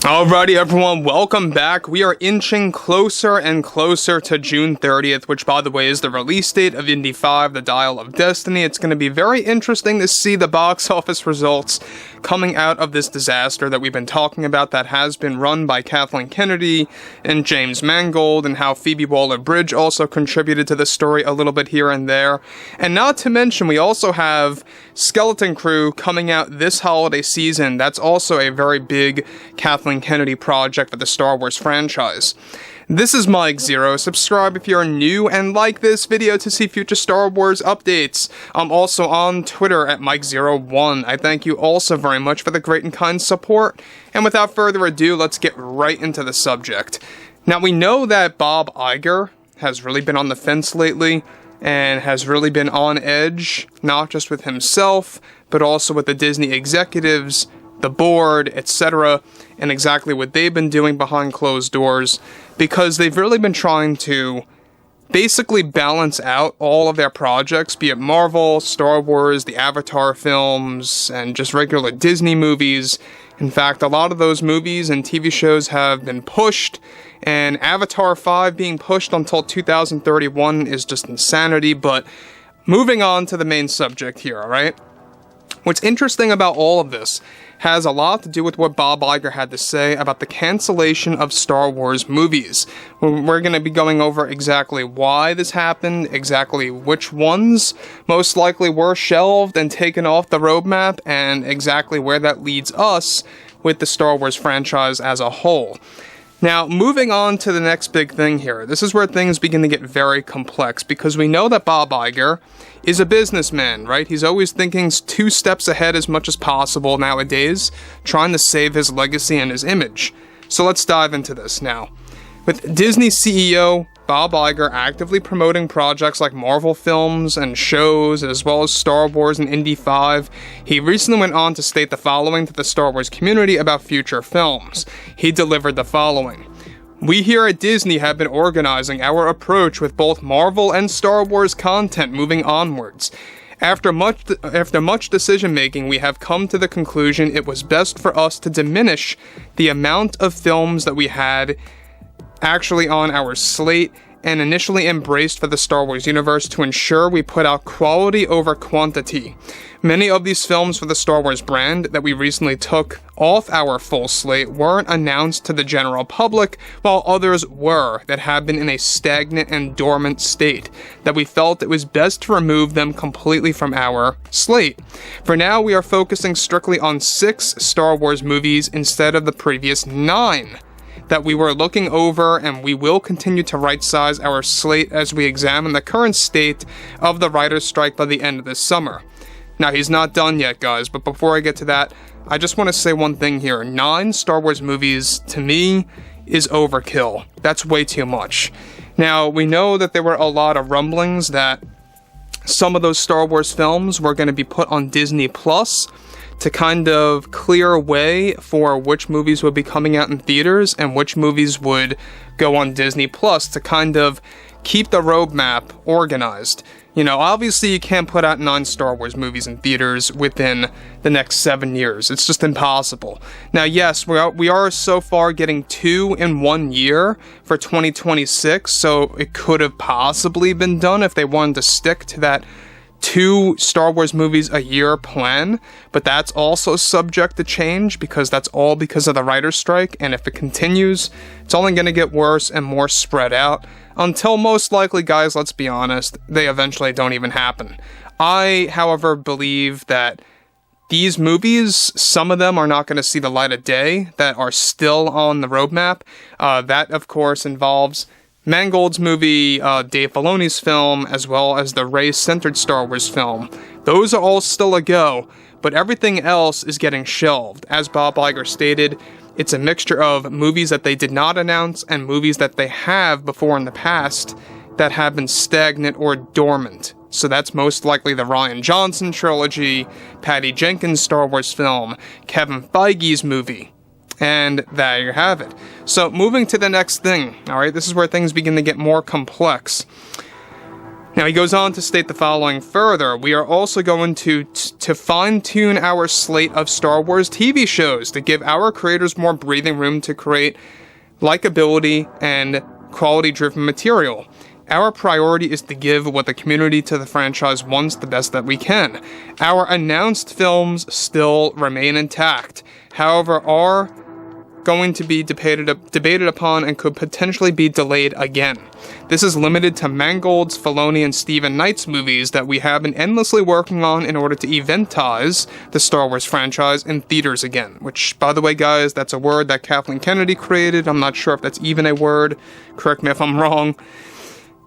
Alrighty everyone, welcome back. We are inching closer and closer to June 30th, which by the way is the release date of Indy 5, The Dial of Destiny. It's going to be very interesting to see the box office results coming out of this disaster that we've been talking about that has been run by Kathleen Kennedy and James Mangold, and how Phoebe Waller-Bridge also contributed to the story a little bit here and there. And not to mention, we also have Skeleton Crew coming out this holiday season. That's also a very big Kathleen Kennedy project for the Star Wars franchise. This is Mike Zero. Subscribe if you're new and like this video to see future Star Wars updates. I'm also on Twitter at Mike01. I thank you also very much for the great and kind support. And without further ado, let's get right into the subject. Now, we know that Bob Iger has really been on the fence lately and has really been on edge, not just with himself, but also with the Disney executives, the board, etc., and exactly what they've been doing behind closed doors, because they've really been trying to basically balance out all of their projects, be it Marvel, Star Wars, the Avatar films, and just regular Disney movies. In fact, a lot of those movies and TV shows have been pushed, and Avatar 5 being pushed until 2031 is just insanity. But moving on to the main subject here, alright? What's interesting about all of this has a lot to do with what Bob Iger had to say about the cancellation of Star Wars movies. We're going to be going over exactly why this happened, exactly which ones most likely were shelved and taken off the roadmap, and exactly where that leads us with the Star Wars franchise as a whole. Now, moving on to the next big thing here. This is where things begin to get very complex, because we know that Bob Iger is a businessman, right? He's always thinking 2 steps ahead as much as possible nowadays, trying to save his legacy and his image. So let's dive into this now. With Disney CEO Bob Iger actively promoting projects like Marvel films and shows, as well as Star Wars and Indy 5, he recently went on to state the following to the Star Wars community about future films. He delivered the following: "We here at Disney have been organizing our approach with both Marvel and Star Wars content moving onwards. After much decision-making, we have come to the conclusion it was best for us to diminish the amount of films that we had actually on our slate and initially embraced for the Star Wars universe to ensure we put out quality over quantity. Many of these films for the Star Wars brand that we recently took off our full slate weren't announced to the general public, while others were that have been in a stagnant and dormant state, that we felt it was best to remove them completely from our slate. For now, we are focusing strictly on 6 Star Wars movies instead of the previous 9. That we were looking over, and we will continue to right-size our slate as we examine the current state of the writer's strike by the end of this summer." Now, he's not done yet, guys, but before I get to that, I just want to say one thing here. 9 Star Wars movies, to me, is overkill. That's way too much. Now, we know that there were a lot of rumblings that some of those Star Wars films were going to be put on Disney Plus, to kind of clear a way for which movies would be coming out in theaters and which movies would go on Disney Plus, to kind of keep the roadmap organized. You know, obviously you can't put out 9 Star Wars movies in theaters within the next 7 years. It's just impossible. Now, yes, we are so far getting 2 in 1 year for 2026, so it could have possibly been done if they wanted to stick to that 2 Star Wars movies a year plan, but that's also subject to change, because that's all because of the writer's strike, and if it continues, it's only going to get worse and more spread out, until most likely, guys, let's be honest, they eventually don't even happen. I, however, believe that these movies, some of them are not going to see the light of day, that are still on the roadmap. That, of course, involves Mangold's movie, Dave Filoni's film, as well as the Rey-centered Star Wars film. Those are all still a go, but everything else is getting shelved. As Bob Iger stated, it's a mixture of movies that they did not announce and movies that they have before in the past that have been stagnant or dormant. So that's most likely the Rian Johnson trilogy, Patty Jenkins' Star Wars film, Kevin Feige's movie. And there you have it. So moving to the next thing, alright, this is where things begin to get more complex. Now, he goes on to state the following further. We are also going to fine-tune our slate of Star Wars TV shows to give our creators more breathing room to create likability and quality-driven material. Our priority is to give what the community to the franchise wants the best that we can. Our announced films still remain intact, however, are going to be debated upon and could potentially be delayed again. This is limited to Mangold's, Filoni, and Steven Knight's movies that we have been endlessly working on in order to eventize the Star Wars franchise in theaters again. Which, by the way, guys, that's a word that Kathleen Kennedy created. I'm not sure if that's even a word. Correct me if I'm wrong.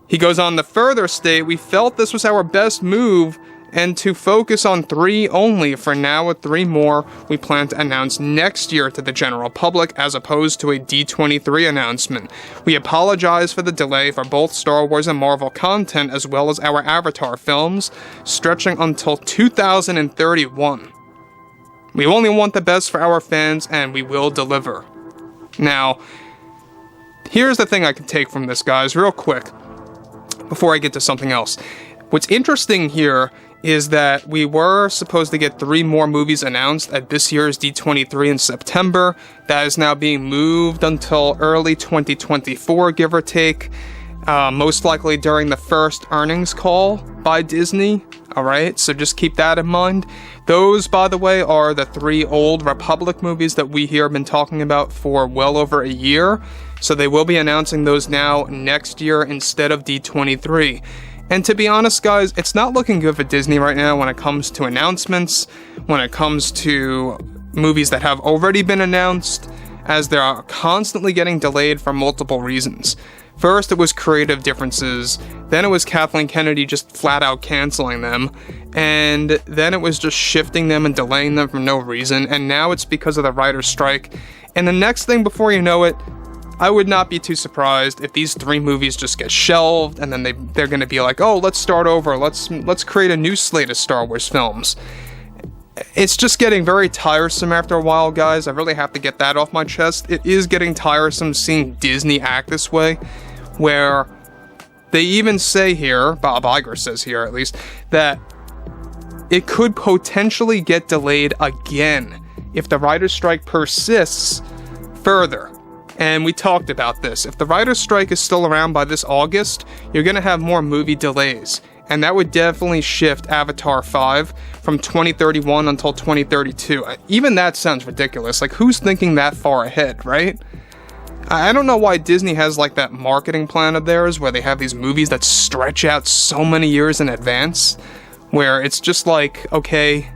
He goes on to further state, we felt this was our best move and to focus on 3 only for now, with 3 more we plan to announce next year to the general public as opposed to a D23 announcement. We apologize for the delay for both Star Wars and Marvel content as well as our Avatar films, stretching until 2031. We only want the best for our fans and we will deliver. Now, here's the thing I can take from this, guys, real quick, before I get to something else. What's interesting here is that we were supposed to get 3 more movies announced at this year's D23 in September. That is now being moved until early 2024, give or take. Most likely during the first earnings call by Disney. Alright, so just keep that in mind. Those, by the way, are the 3 old Republic movies that we here have been talking about for well over a year. So they will be announcing those now next year instead of D23. And to be honest, guys, it's not looking good for Disney right now when it comes to announcements, when it comes to movies that have already been announced, as they are constantly getting delayed for multiple reasons. First, it was creative differences, then it was Kathleen Kennedy just flat out canceling them, and then it was just shifting them and delaying them for no reason, and now it's because of the writer's strike. And the next thing, before you know it, I would not be too surprised if these 3 movies just get shelved, and then they're going to be like, oh, let's start over, let's create a new slate of Star Wars films. It's just getting very tiresome after a while, guys. I really have to get that off my chest. It is getting tiresome seeing Disney act this way, where they even say here, Bob Iger says here at least, that it could potentially get delayed again if the writer's strike persists further. And we talked about this. If the writer's strike is still around by this August, you're going to have more movie delays. And that would definitely shift Avatar 5 from 2031 until 2032. Even that sounds ridiculous. Like, who's thinking that far ahead, right? I don't know why Disney has, like, that marketing plan of theirs where they have these movies that stretch out so many years in advance, where it's just like, okay,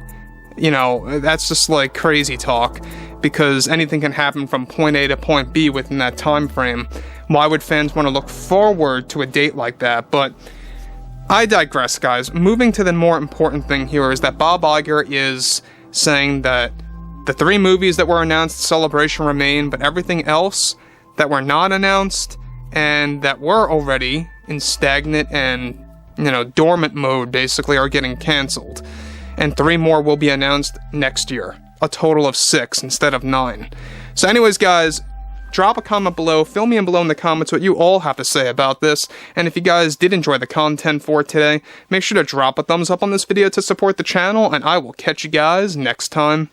you know, that's just, like, crazy talk. Because anything can happen from point A to point B within that time frame. Why would fans want to look forward to a date like that? But I digress, guys. Moving to the more important thing here is that Bob Iger is saying that the 3 movies that were announced, Celebration remain, but everything else that were not announced and that were already in stagnant and, you know, dormant mode basically are getting canceled. And 3 more will be announced next year. A total of 6 instead of 9. So anyways, guys, drop a comment below, fill me in below in the comments what you all have to say about this, and if you guys did enjoy the content for today, make sure to drop a thumbs up on this video to support the channel, and I will catch you guys next time.